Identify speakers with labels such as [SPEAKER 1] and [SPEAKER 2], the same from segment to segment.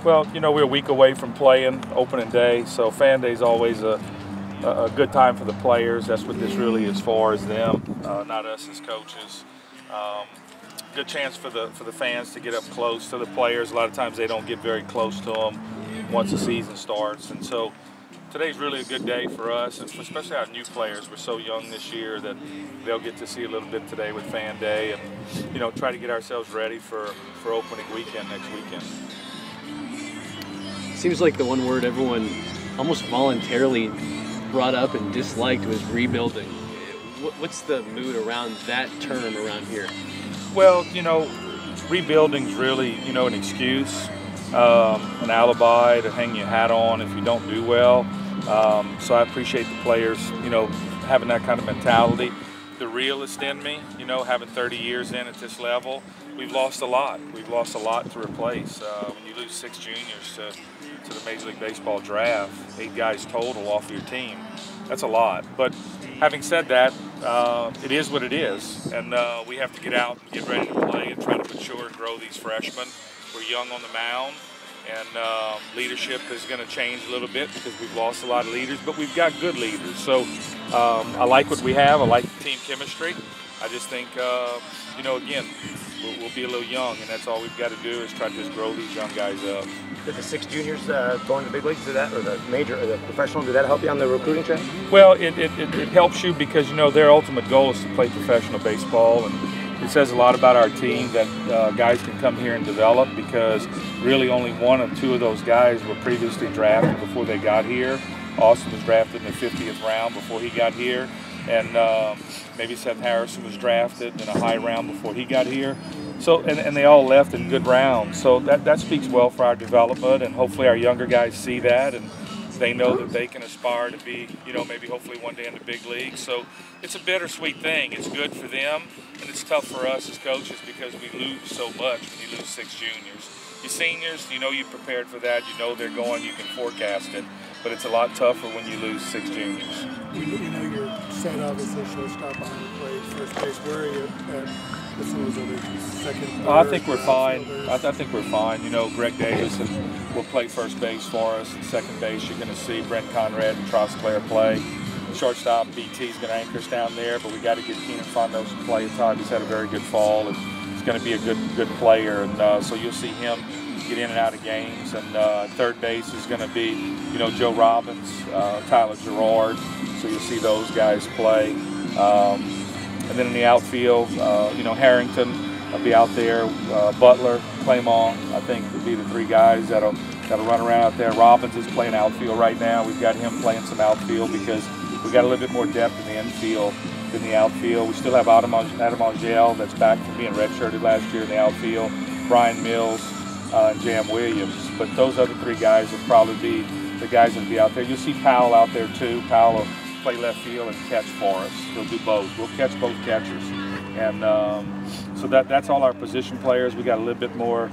[SPEAKER 1] Well, you know, we're a week away from playing opening day, so fan day is always a good time for the players. That's what this really is for, is them, not us as coaches. Good chance for the fans to get up close to the players. A lot of times they don't get very close to them once the season starts, and so today's really a good day for us, and especially our new players. We're so young this year that they'll get to see a little bit today with fan day, and you know, try to get ourselves ready for opening weekend next weekend.
[SPEAKER 2] Seems like the one word everyone almost voluntarily brought up and disliked was rebuilding. What's the mood around that term around here?
[SPEAKER 1] Well, you know, rebuilding's really, you know, an excuse, an alibi to hang your hat on if you don't do well. So I appreciate the players, you know, having that kind of mentality. The realist in me, you know, having 30 years in at this level, we've lost a lot. We've lost a lot to replace. When you lose 6 juniors to the Major League Baseball draft, 8 guys total off your team, that's a lot. But having said that, it is what it is, and we have to get out and get ready to play and try to mature and grow these freshmen. We're young on the mound, and leadership is going to change a little bit because we've lost a lot of leaders, but we've got good leaders. So I like what we have. I like the team chemistry. I just think, you know, again, we'll be a little young, and that's all we've got to do is try to just grow these young guys up.
[SPEAKER 3] Did the 6 juniors going to the big leagues do that, or the major, or the professional, did that help you on the recruiting track?
[SPEAKER 1] Well, it helps you because, you know, their ultimate goal is to play professional baseball, and it says a lot about our team that guys can come here and develop, because really only 1 or 2 of those guys were previously drafted before they got here. Austin was drafted in the 50th round before he got here, and maybe Seth Harrison was drafted in a high round before he got here. So, and they all left in good rounds. So that speaks well for our development, and hopefully our younger guys see that, and they know that they can aspire to be, you know, maybe hopefully one day in the big league. So it's a bittersweet thing. It's good for them, and it's tough for us as coaches because we lose so much when you lose 6 juniors. Your seniors, you know, you prepared for that. You know they're going. You can forecast it. But it's a lot tougher when you lose 6 juniors.
[SPEAKER 4] You know you're set obviously shortstop on the plate, first base. Where are you at? Second,
[SPEAKER 1] I think we're fine. I think we're fine. You know, Greg Davis will play first base for us. And second base, you're going to see Brent Conrad and Charles Clare play. Shortstop, BT is going to anchor us down there, but we got to get Keenan Fondos to play at time. He's had a very good fall, and he's going to be a good player. And so you'll see him get in and out of games. And third base is going to be, you know, Joe Robbins, Tyler Gerard. So you'll see those guys play. And then in the outfield, you know, Harrington will be out there. Butler, Claymont, I think would be the 3 guys that'll run around out there. Robbins is playing outfield right now. We've got him playing some outfield because we've got a little bit more depth in the infield than the outfield. We still have Adam Angel that's back from being redshirted last year in the outfield. Brian Mills and Jam Williams. But those other 3 guys will probably be the guys that'll be out there. You'll see Powell out there too. Powell will play left field and catch for us. He'll do both. We'll catch both catchers. And so that's all our position players. We got a little bit more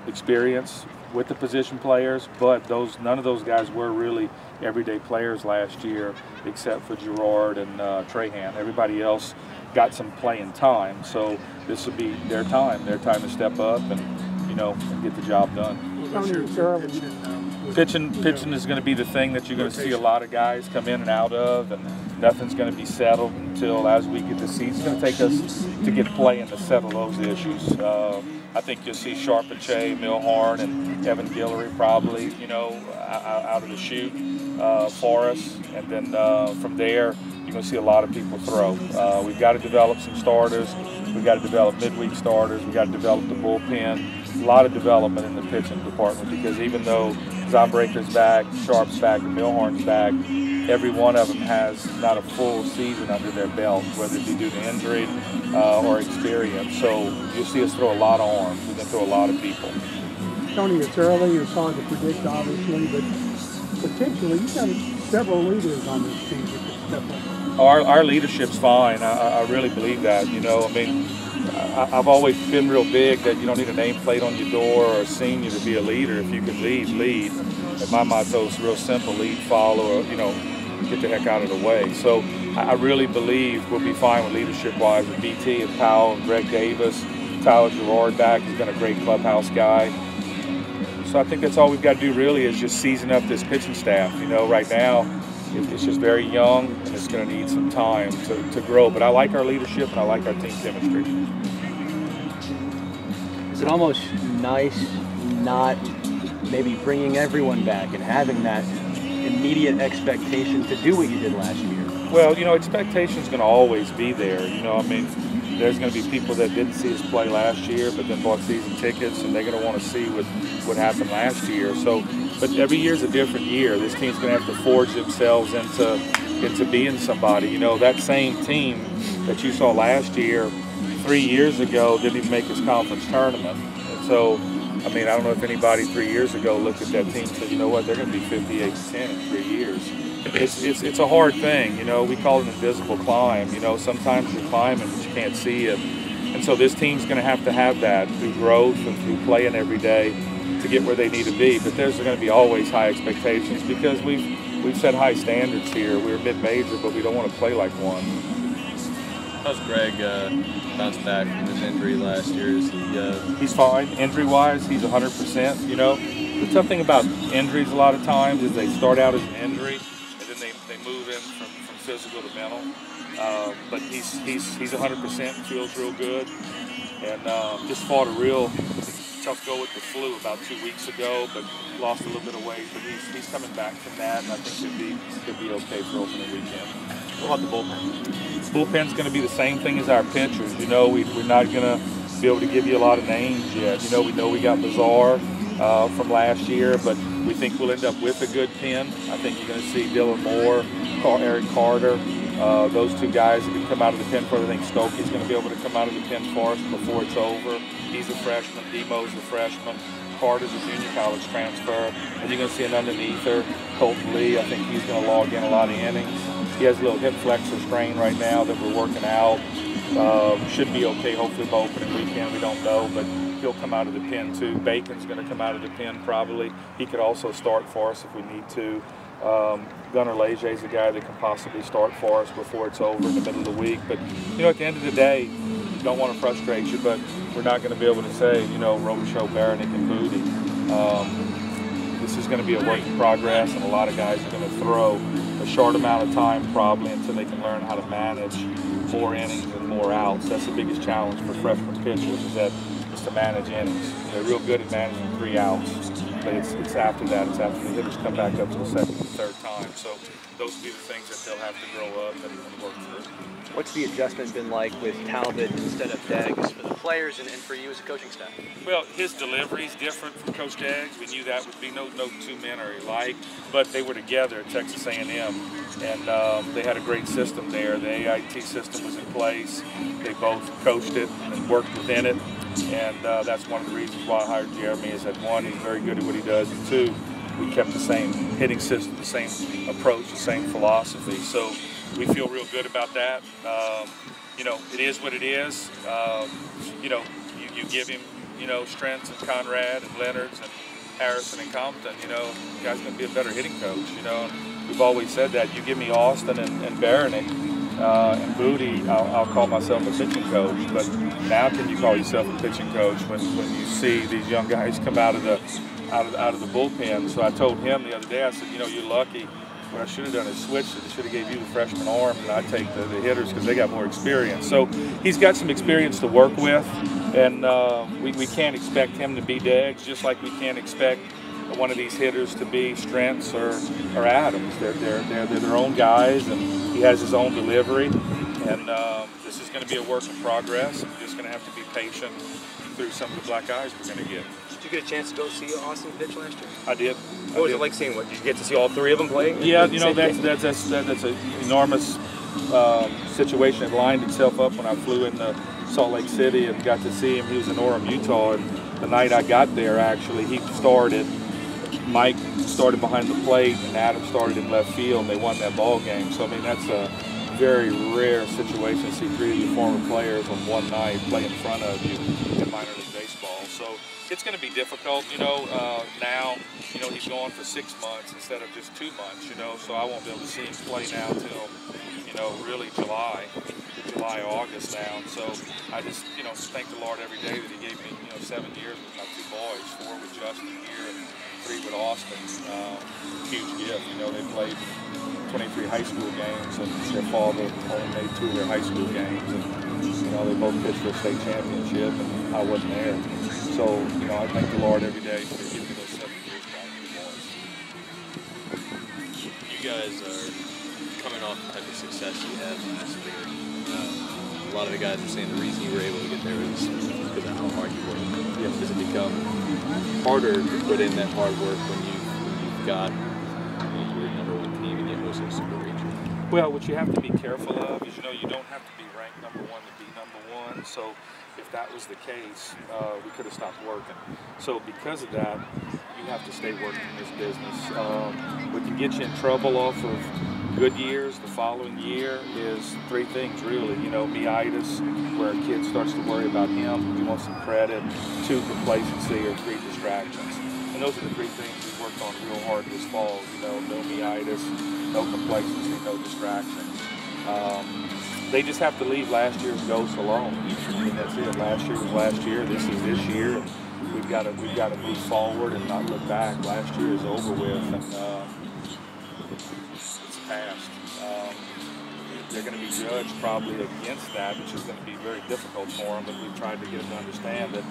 [SPEAKER 1] experience with the position players, but none of those guys were really everyday players last year except for Gerard and Trahan. Everybody else got some playing time, so this will be their time to step up and, you know, and get the job done. Pitching is going to be the thing that you're going to see a lot of guys come in and out of, and nothing's going to be settled until as we get to see. It's going to take us to get playing to settle those issues. I think you'll see Sharp and Che, Milhorn, and Evan Guillory probably, you know, out of the chute for us, and then from there you're going to see a lot of people throw. We've got to develop some starters. We've got to develop midweek starters. We've got to develop the bullpen. A lot of development in the pitching department, because even though Zonbreaker's back, Sharp's back, and Milhorn's back, every one of them has not a full season under their belt, whether it be due to injury or experience. So you'll see us throw a lot of arms. We're going to throw a lot of people.
[SPEAKER 4] Tony, it's early. It's hard to predict, obviously, but potentially you've got several leaders on this team that can step up.
[SPEAKER 1] Our leadership's fine. I really believe that. You know, I mean, I've always been real big that you don't need a nameplate on your door or a senior to be a leader. If you can lead. And my motto is real simple: lead, follow, or, you know, get the heck out of the way. So I really believe we'll be fine with leadership-wise with BT and Powell and Greg Davis. Tyler Gerard back. He's been a great clubhouse guy. so I think that's all we've got to do really is just season up this pitching staff. You know, right now it's just very young and it's going to need some time to grow. But I like our leadership and I like our team chemistry.
[SPEAKER 5] Is it almost nice not maybe bringing everyone back and having that immediate expectation to do what you did last year?
[SPEAKER 1] Well, you know, expectation's going to always be there. You know, I mean, there's going to be people that didn't see us play last year, but then bought season tickets, and they're going to want to see what happened last year. So, but every year's a different year. This team's going to have to forge themselves into being somebody. You know, that same team that you saw last year, 3 years ago, didn't even make its conference tournament. And so, I mean, I don't know if anybody 3 years ago looked at that team and said, you know what, they're going to be 58-10 in 3 years. It's a hard thing, you know. We call it an invisible climb. You know, sometimes you're climbing but you can't see it. And so this team's going to have that through growth and through playing every day to get where they need to be. But there's going to be always high expectations because we've set high standards here. We're mid-major, but we don't want to play like one.
[SPEAKER 6] How's Greg bounce back from his injury last year? Is he,
[SPEAKER 1] He's fine. Injury-wise, he's 100%. You know, the tough thing about injuries a lot of times is they start out as an injury, and then they move in from physical to mental. But he's 100%, feels real good, and just fought a real tough go with the flu about 2 weeks ago, but lost a little bit of weight. But he's coming back from that, and I think he'll be okay for opening weekend.
[SPEAKER 3] What about the bullpen?
[SPEAKER 1] Bullpen's going to be the same thing as our pitchers. You know, we're not going to be able to give you a lot of names yet. You know we got Bizarre from last year, but we think we'll end up with a good pen. I think you're going to see Dylan Moore, Eric Carter, those two guys that can come out of the pen for us. I think Stokey's going to be able to come out of the pen for us before it's over. He's a freshman. Demo's a freshman. Carter's a junior college transfer. And you're going to see an underneather, Colton Lee. I think he's going to log in a lot of innings. He has a little hip flexor strain right now that we're working out. Should be okay, hopefully by opening weekend. We don't know, but he'll come out of the pen too. Bacon's going to come out of the pen probably. He could also start for us if we need to. Gunnar Leger's a guy that can possibly start for us before it's over in the middle of the week. But, you know, at the end of the day, don't want to frustrate you, but we're not going to be able to say, you know, Robichaux, Baronic, and Booty. This is going to be a work in progress, and a lot of guys are going to throw a short amount of time probably until they can learn how to manage more innings and more outs. That's the biggest challenge for freshman pitchers is to manage innings. They're real good at managing 3 outs, but it's after that. It's after the hitters come back up to the second and third time. So those will be the things that they'll have to grow up and work through.
[SPEAKER 5] What's the adjustment been like with Talbot instead of Deggs for the players and for you as a coaching staff?
[SPEAKER 1] Well, his delivery is different from Coach Deggs. We knew that would be no two men are alike, but they were together at Texas A&M, and they had a great system there. The AIT system was in place. They both coached it and worked within it, and that's one of the reasons why I hired Jeremy. Is that one, he's very good at what he does, and two, we kept the same hitting system, the same approach, the same philosophy. So we feel real good about that. You know, it is what it is. You know, you give him, you know, Strentz and Conrad and Leonards and Harrison and Compton, you know, the guy's going to be a better hitting coach, you know. And we've always said that. You give me Austin and Baronic and Booty, I'll call myself a pitching coach. But now can you call yourself a pitching coach when you see these young guys come out of the bullpen? So I told him the other day, I said, you know, you're lucky. What I should have done is switched it. I should have gave you the freshman arm, and I'd take the hitters because they got more experience. So he's got some experience to work with, and we can't expect him to be Deggs, just like we can't expect one of these hitters to be Strentz or Adams. They're their own guys, and he has his own delivery. And this is going to be a work in progress. We're just going to have to be patient through some of the black eyes we're going to get.
[SPEAKER 3] Did you get a chance to go see Austin pitch last year?
[SPEAKER 1] I did.
[SPEAKER 3] What was it like seeing? What, did you get to see all 3 of them play?
[SPEAKER 1] Yeah, you know, that's an enormous situation. It lined itself up when I flew into Salt Lake City and got to see him. He was in Orem, Utah, and the night I got there, actually, he started. Mike started behind the plate, and Adam started in left field, and they won that ball game. So, I mean, that's a very rare situation to see 3 of your former players on one night play in front of you in minor league baseball. So it's going to be difficult, you know. Now, you know, he's going for 6 months instead of just 2 months, you know, so I won't be able to see him play now till, you know, really July, August now. And so I just, you know, thank the Lord every day that he gave me, you know, 7 years with my 2 boys, 4 with Justin here, and Austin. Huge gift. You know, they played 23 high school games, and their father only made 2 of their high school games. And, you know, they both pitched for a state championship, and I wasn't there. So, you know, I thank the Lord every day for giving me those 7 years back to the boys.
[SPEAKER 6] You guys are coming off the type of success you had last year. A lot of the guys are saying the reason you were able to get there is because of how hard you work.
[SPEAKER 1] Yes.
[SPEAKER 6] Does it become harder to put in that hard work when you've got your #1 team and yet also super region?
[SPEAKER 1] Well, what you have to be careful of is, you know, you don't have to be ranked #1 to be #1. So if that was the case, we could have stopped working. So because of that, you have to stay working in this business. What can get you in trouble off of good years the following year is 3 things really. You know, meitis, where a kid starts to worry about him, he wants some credit. 2, complacency, or 3, distractions. And those are the 3 things we worked on real hard this fall. You know, no meitis, no complacency, no distractions. They just have to leave last year's ghosts alone. I mean, that's it. Last year was last year. This is this year. And we've got to move forward and not look back. Last year is over with, and it's past. They're going to be judged probably against that, which is going to be very difficult for them. But we've tried to get them to understand that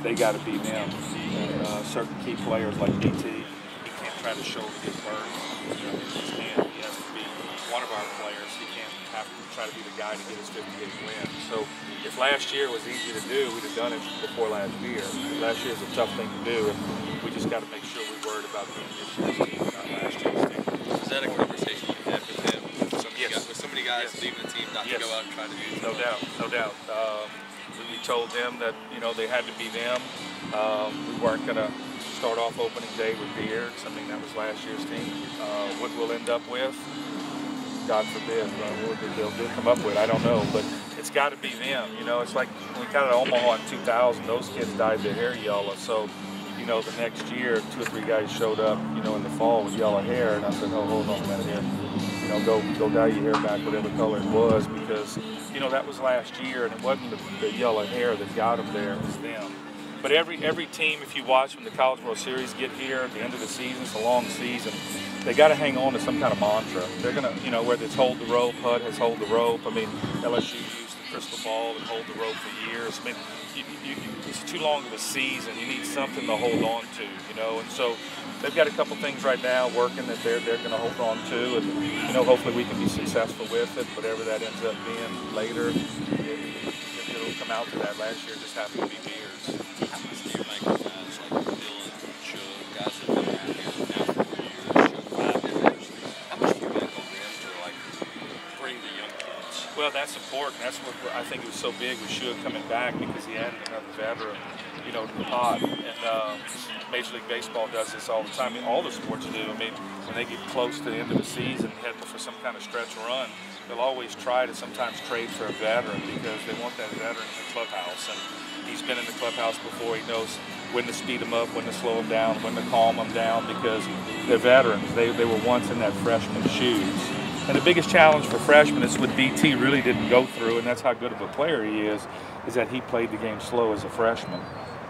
[SPEAKER 1] they got to be them. And certain key players like BT, he can't try to shoulder his burden. You know, he just can't. He has to be one of our players. He can't have to try to be the guy to get his 58th win. So if last year was easy to do, we'd have done it before last year. Last year is a tough thing to do, and we just got to make sure we're worried about being this year's team, not last year's team.
[SPEAKER 6] Is that a conversation you had with him?
[SPEAKER 1] Yes.
[SPEAKER 6] With so many guys leaving the team not to go out and try to do
[SPEAKER 1] No doubt, no doubt. We told them that, you know, they had to be them. We weren't going to start off opening day with Beards. I mean, that was last year's team. What we'll end up with, God forbid, what they'll come up with, I don't know. But it's got to be them. You know, it's like when we got to Omaha in 2000, those kids dyed their hair yellow. So, you know, the next year, 2 or 3 guys showed up, you know, in the fall with yellow hair. And I said, oh, hold on a minute here. You know, go dye your hair back whatever color it was, because, you know, that was last year, and it wasn't the yellow hair that got them there, it was them. But every team, if you watch when the College World Series get here at the end of the season, it's a long season, they got to hang on to some kind of mantra. They're going to, you know, whether it's hold the rope, HUD has hold the rope. I mean, LSU used the crystal ball and hold the rope for years. I mean, it's too long of a season. You need something to hold on to, you know, and so they've got a couple things right now working that they're going to hold on to, and, you know, hopefully we can be successful with it, whatever that ends up being later. It'll come out to that. Last year just happened to be Beards.
[SPEAKER 6] How much do you make of guys like Dylan, Shug, guys that have been around here now for 4 years, Shug 5 years? How much do you make on them to, like, bring the young kids?
[SPEAKER 1] Well, that's important. That's what I think it was so big with Shug coming back, because he added another veteran, you know, to the pot. And Major League Baseball does this all the time. I mean, all the sports do. I mean, when they get close to the end of the season, heading for some kind of stretch run, they'll always try to sometimes trade for a veteran, because they want that veteran in the clubhouse. And he's been in the clubhouse before. He knows when to speed him up, when to slow him down, when to calm him down, because they're veterans. They were once in that freshman's shoes. And the biggest challenge for freshmen is what BT really didn't go through, and that's how good of a player he is that he played the game slow as a freshman.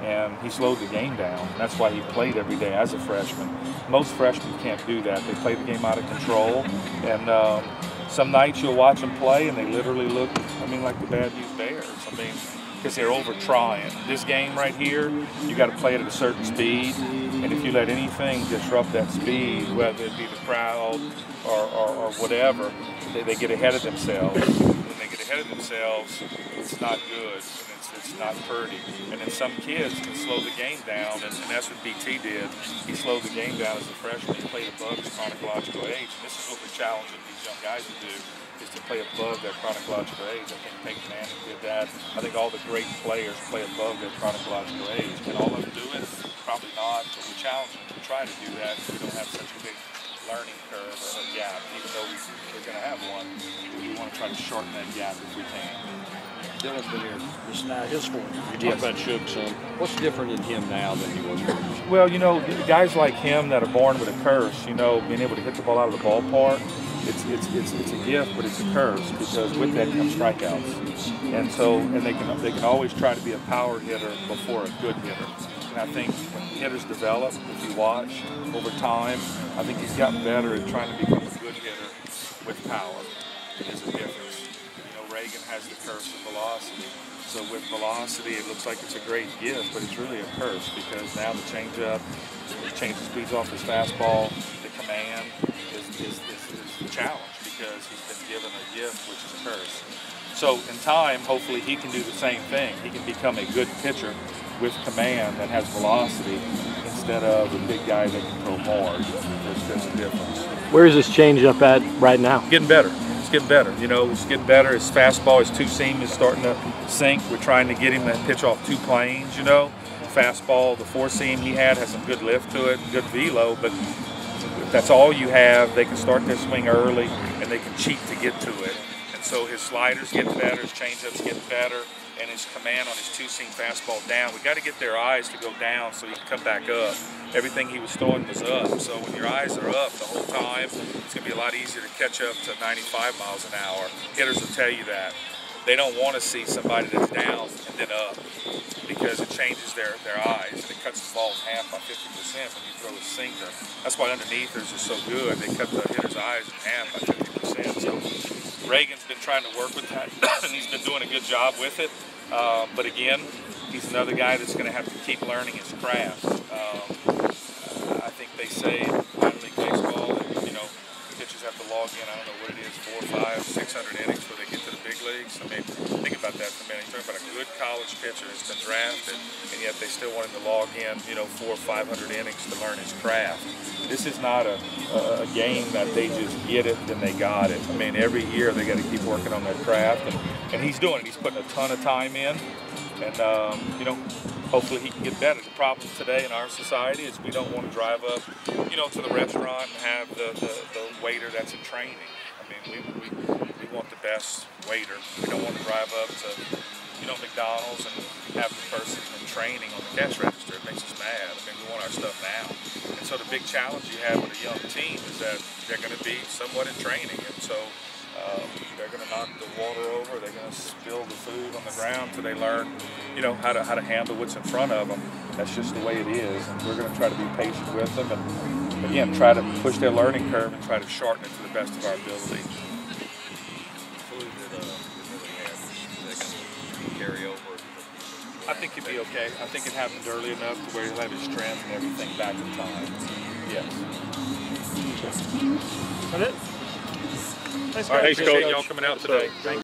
[SPEAKER 1] And he slowed the game down. That's why he played every day as a freshman. Most freshmen can't do that. They play the game out of control. And some nights you'll watch them play, and they literally look, I mean, like the Bad News Bears. I mean, because they're over trying. This game right here, you got to play it at a certain speed. And if you let anything disrupt that speed, whether it be the crowd or whatever, they get ahead of themselves. When they get ahead of themselves, it's not good. It's not pretty. And then some kids can slow the game down, and that's what BT did. He slowed the game down as a freshman. He played above his chronological age. And this is what we're challenging these young guys to do, is to play above their chronological age. I think Peyton Manning did that. I think all the great players play above their chronological age. Can all of them do it? Probably not, but we challenge them to try to do that, so we don't have such a big learning curve or a gap. Even though we're going to have one, we want to try to shorten that gap if we can.
[SPEAKER 7] Dylan's been here. This is now his fourth. You talk about Shug some. What's different in him now than he was before?
[SPEAKER 1] Well, you know, guys like him that are born with a curse, you know, being able to hit the ball out of the ballpark, it's a gift, but it's a curse, because with that comes strikeouts. And so, and they can always try to be a power hitter before a good hitter. And I think when hitters develop, if you watch over time, I think he's gotten better at trying to become a good hitter with power. There's a difference. You know, Ragin has the curse of velocity. So with velocity, it looks like it's a great gift, but it's really a curse because now the changeup, it changes speeds off his fastball, the command is the challenge because he's been given a gift, which is a curse. So in time, hopefully he can do the same thing. He can become a good pitcher with command that has velocity instead of a big guy that can throw hard. There's a difference.
[SPEAKER 5] Where is this changeup at right now?
[SPEAKER 1] Getting better. It's getting better. You know, it's getting better. His fastball, his two seam is starting to sink. We're trying to get him to pitch off two planes, you know. Fastball, the four seam he had has some good lift to it, good velo, but if that's all you have, they can start their swing early and they can cheat to get to it. And so his sliders get better, his changeup's getting better, and his command on his two-seam fastball down. We got to get their eyes to go down so he can come back up. Everything he was throwing was up. So when your eyes are up the whole time, it's going to be a lot easier to catch up to 95 miles an hour. Hitters will tell you that. They don't want to see somebody that's down and then up because it changes their eyes and it cuts the ball in half by 50% when you throw a sinker. That's why underneathers are so good. They cut the hitter's eyes in half by 50%. So Ragin's been trying to work with that and he's been doing a good job with it. But again, he's another guy that's going to have to keep learning his craft. I think they say in minor league baseball that, you know, pitchers have to log in, I don't know what it is, 400, 500, 600 innings before they get to the big leagues. I mean, think about that for a minute. You're talking about a good college pitcher that's been drafted, and yet they still want him to log in, you know, 400 or 500 innings to learn his craft. This is not a game that they just get it, then they got it. I mean, every year they got to keep working on their craft, and he's doing it. He's putting a ton of time in, and, you know, hopefully he can get better. The problem today in our society is we don't want to drive up, you know, to the restaurant and have the waiter that's in training. I mean, we want the best waiter. We don't want to drive up to, you know, McDonald's and have the person in training on the cash register. It makes us mad. I mean, we want our stuff now. And so the big challenge you have with a young team is that they're going to be somewhat in training. And so they're going to knock the water over. They're going to spill the food on the ground until they learn, you know, how to handle what's in front of them. That's just the way it is. And we're going to try to be patient with them and, again, try to push their learning curve and try to shorten it to the best of our ability.
[SPEAKER 6] Carry over.
[SPEAKER 1] I think he'll be okay. I think it happened early enough to where he'll have his strength and everything back in time. Yes.
[SPEAKER 4] That it?
[SPEAKER 1] All right, thanks, Coach. Y'all coming out today.